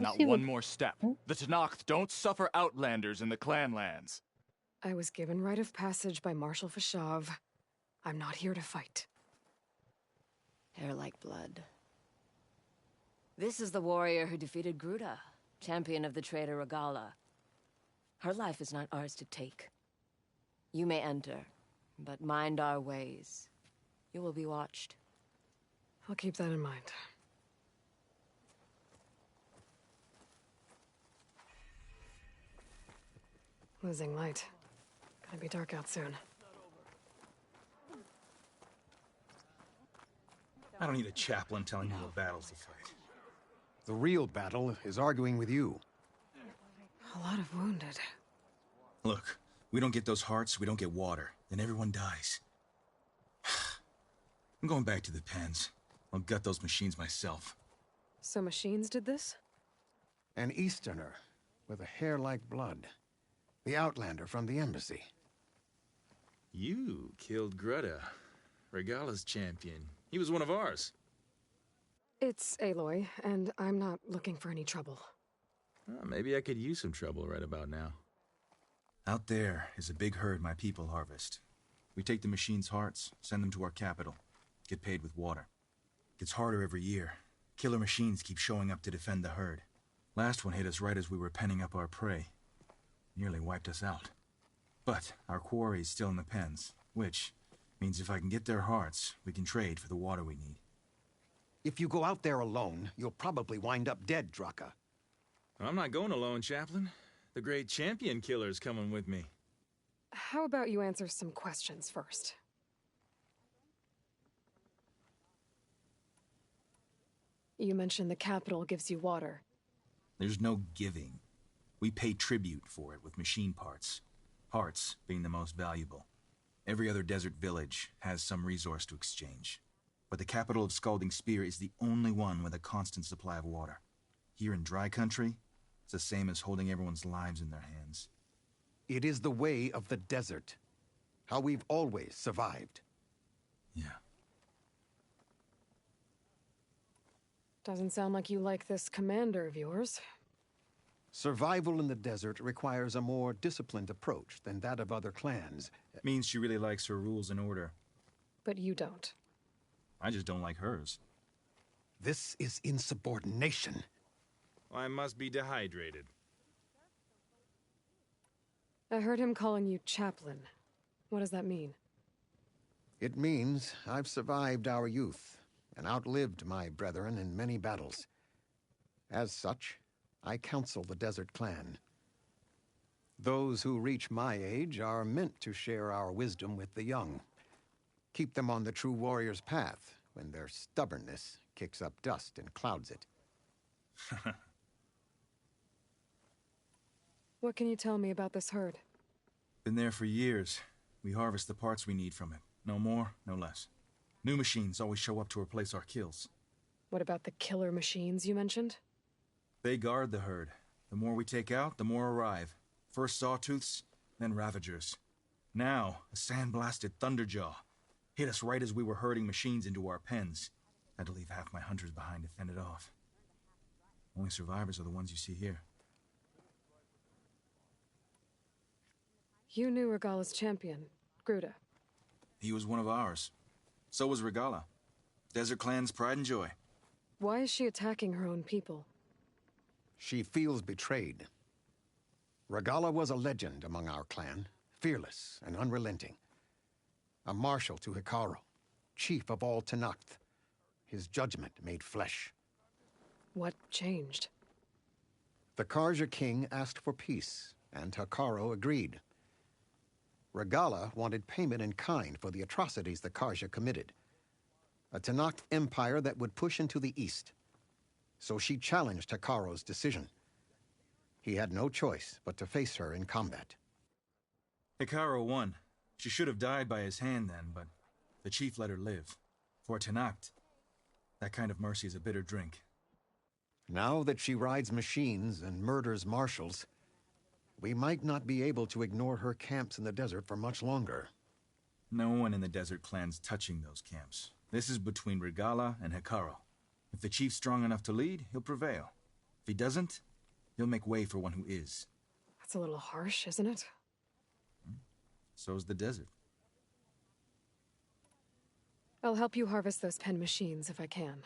Not she one would. more step. The Tenakth don't suffer outlanders in the Clanlands. I was given rite of passage by Marshal Fashav. I'm not here to fight. Hair like blood. This is the warrior who defeated Gruta, champion of the traitor Regala. Her life is not ours to take. You may enter, but mind our ways. You will be watched. I'll keep that in mind. Losing light. Gonna be dark out soon. I don't need a chaplain telling me what battles to fight. The real battle is arguing with you. A lot of wounded. Look, we don't get those hearts, we don't get water. Then everyone dies. I'm going back to the pens. I'll gut those machines myself. So machines did this? An Easterner with a hair like blood. The Outlander from the embassy. You killed Greta, Regala's champion. He was one of ours. It's Aloy, and I'm not looking for any trouble. Maybe I could use some trouble right about now. Out there is a big herd my people harvest. We take the machines' hearts, send them to our capital, get paid with water. Gets harder every year. Killer machines keep showing up to defend the herd. Last one hit us right as we were penning up our prey. Nearly wiped us out. But our quarry is still in the pens, which means if I can get their hearts, we can trade for the water we need. If you go out there alone, you'll probably wind up dead, Draka. I'm not going alone, Chaplain. The great champion killer's coming with me. How about you answer some questions first? You mentioned the capital gives you water. There's no giving. We pay tribute for it with machine parts. Hearts being the most valuable. Every other desert village has some resource to exchange. But the capital of Scalding Spear is the only one with a constant supply of water. Here in dry country, it's the same as holding everyone's lives in their hands. It is the way of the desert. How we've always survived. Yeah. Doesn't sound like you like this commander of yours. Survival in the desert requires a more disciplined approach than that of other clans. Means she really likes her rules and order. But you don't. I just don't like hers. This is insubordination. I must be dehydrated. I heard him calling you chaplain. What does that mean? It means I've survived our youth and outlived my brethren in many battles. As such, I counsel the Desert Clan. Those who reach my age are meant to share our wisdom with the young. Keep them on the true warrior's path when their stubbornness kicks up dust and clouds it. What can you tell me about this herd? Been there for years. We harvest the parts we need from it. No more, no less. New machines always show up to replace our kills. What about the killer machines you mentioned? They guard the herd. The more we take out, the more arrive. First sawtooths, then ravagers. Now, a sandblasted thunderjaw. Hit us right as we were herding machines into our pens. Had to leave half my hunters behind to fend it off. Only survivors are the ones you see here. You knew Regala's champion, Gruta. He was one of ours. So was Regala. Desert Clan's pride and joy. Why is she attacking her own people? She feels betrayed. Regala was a legend among our clan, fearless and unrelenting. A marshal to Hekarro, chief of all Tenakth. His judgment made flesh. What changed? The Karja king asked for peace, and Hekarro agreed. Regala wanted payment in kind for the atrocities the Karja committed. A Tenakth empire that would push into the east. So she challenged Hekarro's decision. He had no choice but to face her in combat. Hekarro won. She should have died by his hand then, but the chief let her live. For Tenakth, that kind of mercy is a bitter drink. Now that she rides machines and murders marshals, we might not be able to ignore her camps in the desert for much longer. No one in the Desert Clan's touching those camps. This is between Regala and Hekarro. If the chief's strong enough to lead, he'll prevail. If he doesn't, he'll make way for one who is. That's a little harsh, isn't it? So's the desert. I'll help you harvest those pen machines if I can.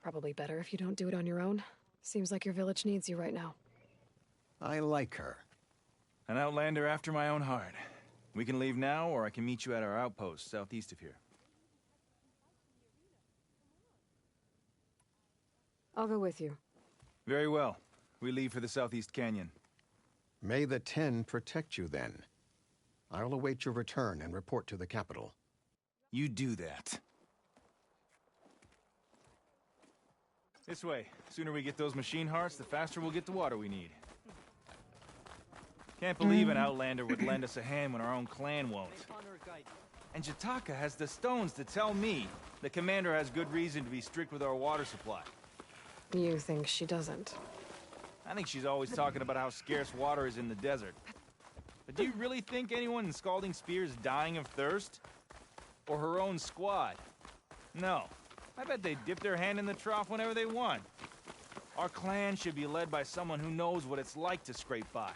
Probably better if you don't do it on your own. Seems like your village needs you right now. I like her. An outlander after my own heart. We can leave now, or I can meet you at our outpost southeast of here. I'll go with you. Very well. We leave for the Southeast Canyon. May the Ten protect you then. I'll await your return and report to the capital. You do that. This way. Sooner we get those machine hearts, the faster we'll get the water we need. Can't believe an outlander would lend us a hand when our own clan won't. And Jataka has the stones to tell me the commander has good reason to be strict with our water supply. You think she doesn't? I think she's always talking about how scarce water is in the desert. But do you really think anyone in Scalding Spear is dying of thirst? Or her own squad? No. I bet they dip their hand in the trough whenever they want. Our clan should be led by someone who knows what it's like to scrape by.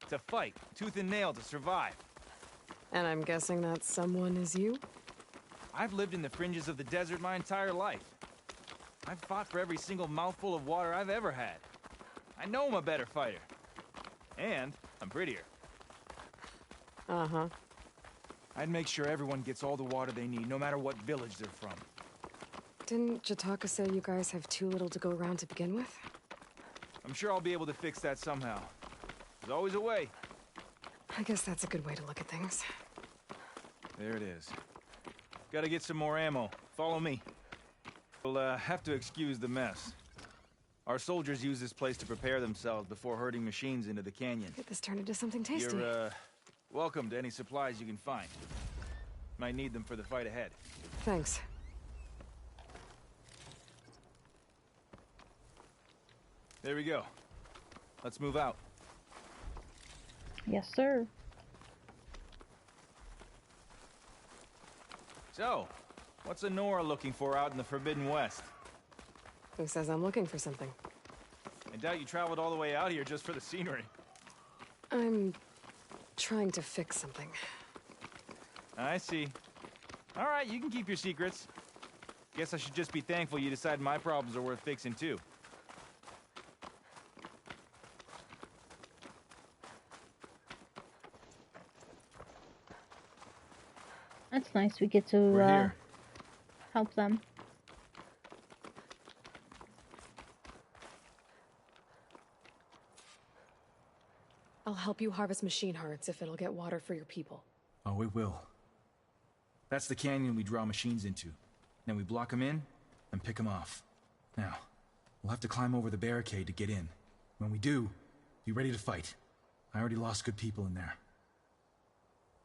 To fight, tooth and nail to survive. And I'm guessing that someone is you? I've lived in the fringes of the desert my entire life. I've fought for every single mouthful of water I've ever had. I know I'm a better fighter. And I'm prettier. Uh-huh. I'd make sure everyone gets all the water they need, no matter what village they're from. Didn't Jataka say you guys have too little to go around to begin with? I'm sure I'll be able to fix that somehow. There's always a way. I guess that's a good way to look at things. There it is. Gotta get some more ammo. Follow me. We'll have to excuse the mess. Our soldiers use this place to prepare themselves before herding machines into the canyon. Get this turned into something tasty. You're, welcome to any supplies you can find. Might need them for the fight ahead. Thanks. There we go. Let's move out. Yes, sir. So, what's Anora looking for out in the Forbidden West? Who says I'm looking for something? I doubt you traveled all the way out here just for the scenery. I'm trying to fix something. I see. All right, you can keep your secrets. Guess I should just be thankful you decided my problems are worth fixing too. That's nice. We get We're to here. help them. I'll help you harvest machine hearts if it'll get water for your people. Oh, it will. That's the canyon we draw machines into. Then we block them in and pick them off. Now, we'll have to climb over the barricade to get in. When we do, be ready to fight. I already lost good people in there.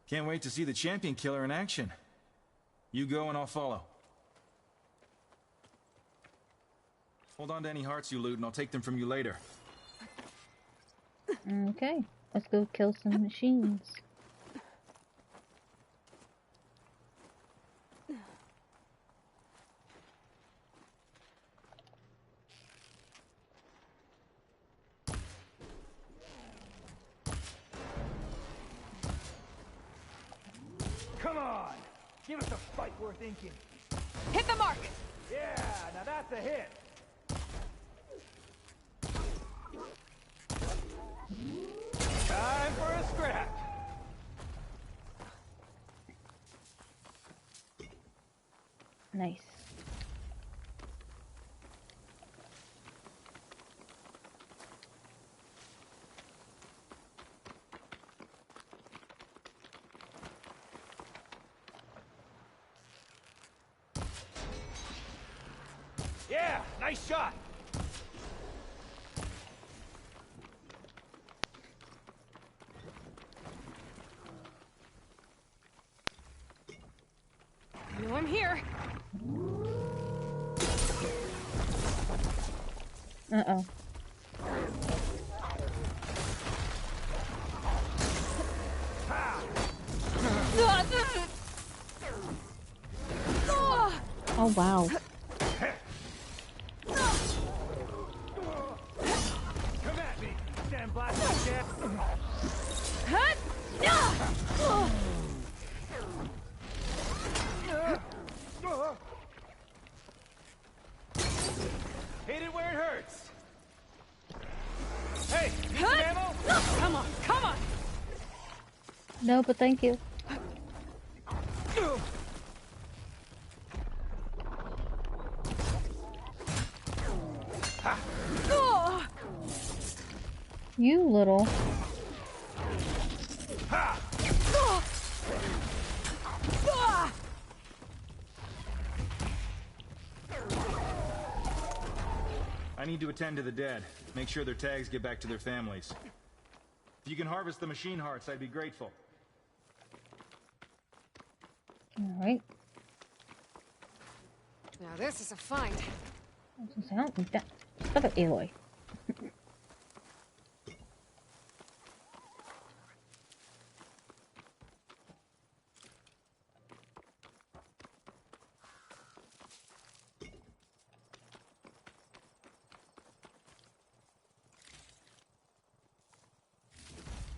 Can't wait to see the champion killer in action. You go and I'll follow. Hold on to any hearts you loot and I'll take them from you later. Okay, let's go kill some machines. Come on! Give us a fight worth inking. Hit the mark! Yeah, now that's a hit. Time for a scrap. Nice. Yeah, nice shot. You know I'm here. Uh-oh. Oh, wow. No, but thank you. You little. I need to attend to the dead. Make sure their tags get back to their families. If you can harvest the machine hearts, I'd be grateful. Alright. Now this is a find. I don't need that. Stop it, Aloy.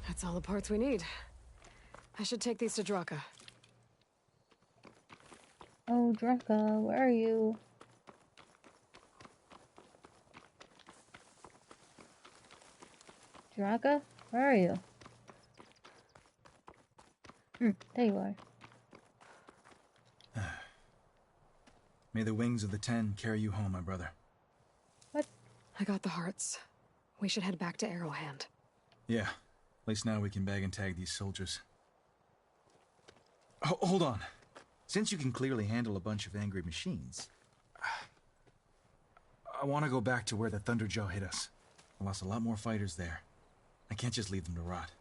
That's all the parts we need. I should take these to Draka. Oh, Draka, where are you? Draka, where are you? There you are. May the wings of the Ten carry you home, my brother. What? I got the hearts. We should head back to Arrowhand. Yeah. At least now we can bag and tag these soldiers. Hold on. Since you can clearly handle a bunch of angry machines, I want to go back to where the Thunderjaw hit us. I lost a lot more fighters there. I can't just leave them to rot.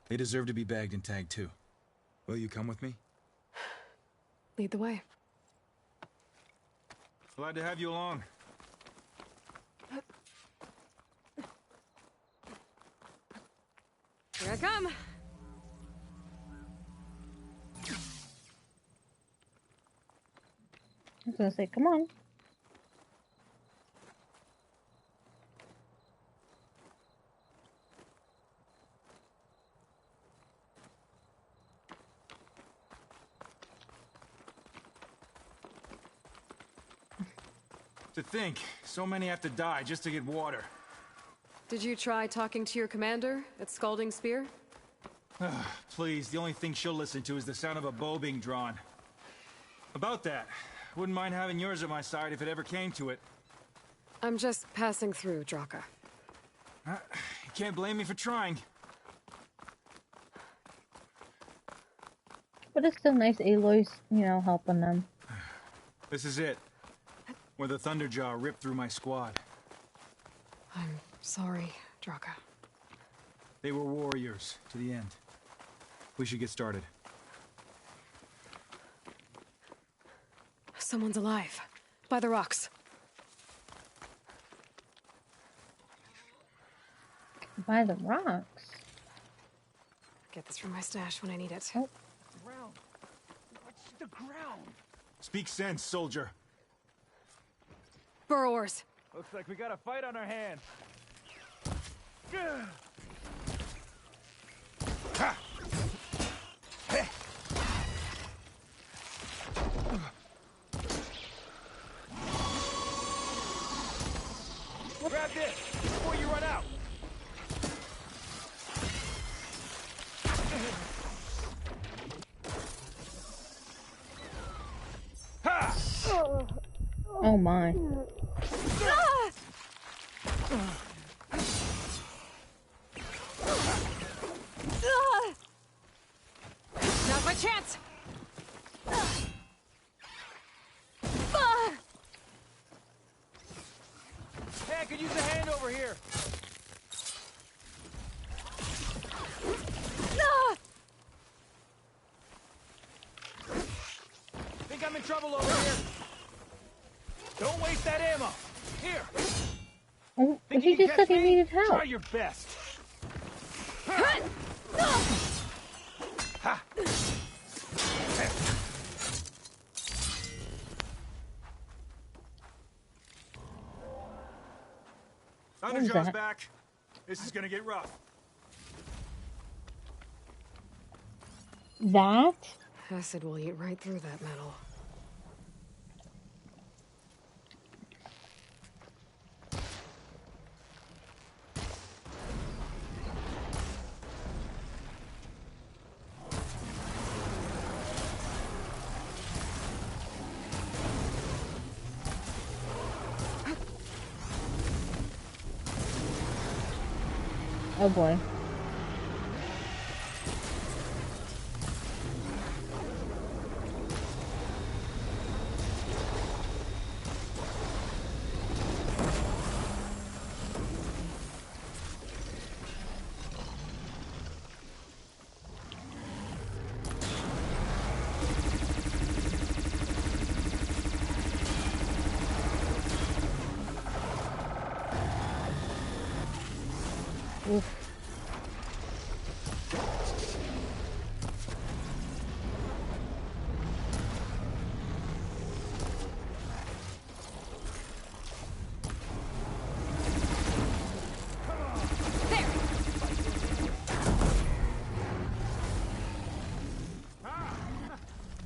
They deserve to be bagged and tagged too. Will you come with me? Lead the way. Glad to have you along. Here I come. I was gonna say, come on. To think, so many have to die just to get water. Did you try talking to your commander at Scalding Spear? Please, the only thing she'll listen to is the sound of a bow being drawn. About that, wouldn't mind having yours at my side if it ever came to it. I'm just passing through, Draka. You can't blame me for trying. But it's still nice Aloy's, helping them. This is it. Where the Thunderjaw ripped through my squad. I'm sorry, Draka. They were warriors to the end. We should get started. Someone's alive. By the rocks. By the rocks? Get this from my stash when I need it. Oh. Ground. Watch the ground. Speak sense, soldier. Burrowers. Looks like we got a fight on our hands. Ha! Hey! Grab this before you run out. Ha! Oh my. Now's my chance! Hey, I could use a hand over here. Think I'm in trouble over here? Don't waste that ammo. Here. Oh, Think he you can just said catch he me? needed help. Try your best. Ha! Thunderjaw's that? back. This is gonna get rough. That? Acid will eat right through that metal. Oh boy. Oof.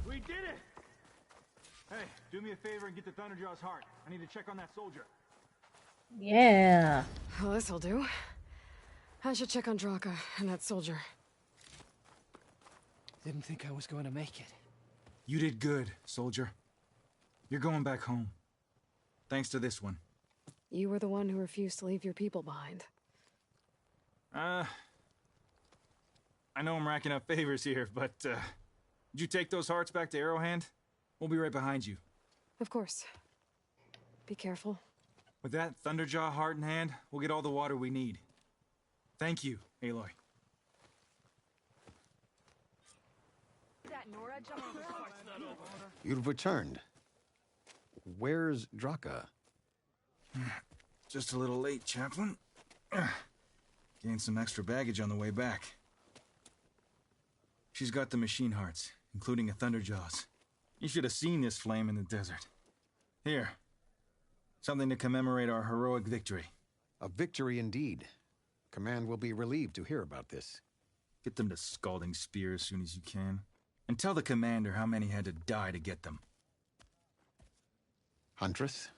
We did it! Hey, do me a favor and get the Thunderjaw's heart. I need to check on that soldier. Yeah. Well, this'll do. I should check on Draka and that soldier. Didn't think I was going to make it. You did good, soldier. You're going back home. Thanks to this one. You were the one who refused to leave your people behind. I know I'm racking up favors here, but, did you take those hearts back to Arrowhand? We'll be right behind you. Of course. Be careful. With that Thunderjaw heart in hand, we'll get all the water we need. Thank you, Aloy. You've returned. Where's Draka? Just a little late, Chaplain. Gained some extra baggage on the way back. She's got the machine hearts, including a Thunderjaw's. You should have seen this flame in the desert. Here. Something to commemorate our heroic victory. A victory indeed. Command will be relieved to hear about this. Get them to Scalding Spear as soon as you can. And tell the commander how many had to die to get them. Huntress,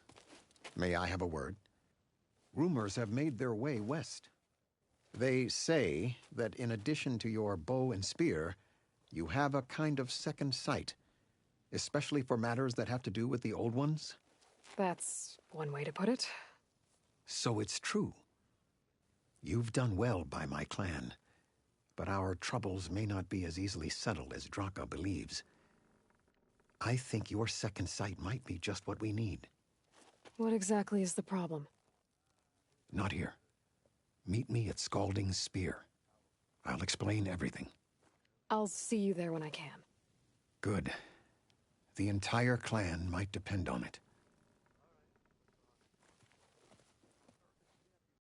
may I have a word? Rumors have made their way west. They say that in addition to your bow and spear, you have a kind of second sight, especially for matters that have to do with the old ones. That's one way to put it. So it's true. You've done well by my clan, but our troubles may not be as easily settled as Draka believes. I think your second sight might be just what we need. What exactly is the problem? Not here. Meet me at Scalding Spear. I'll explain everything. I'll see you there when I can. Good. The entire clan might depend on it.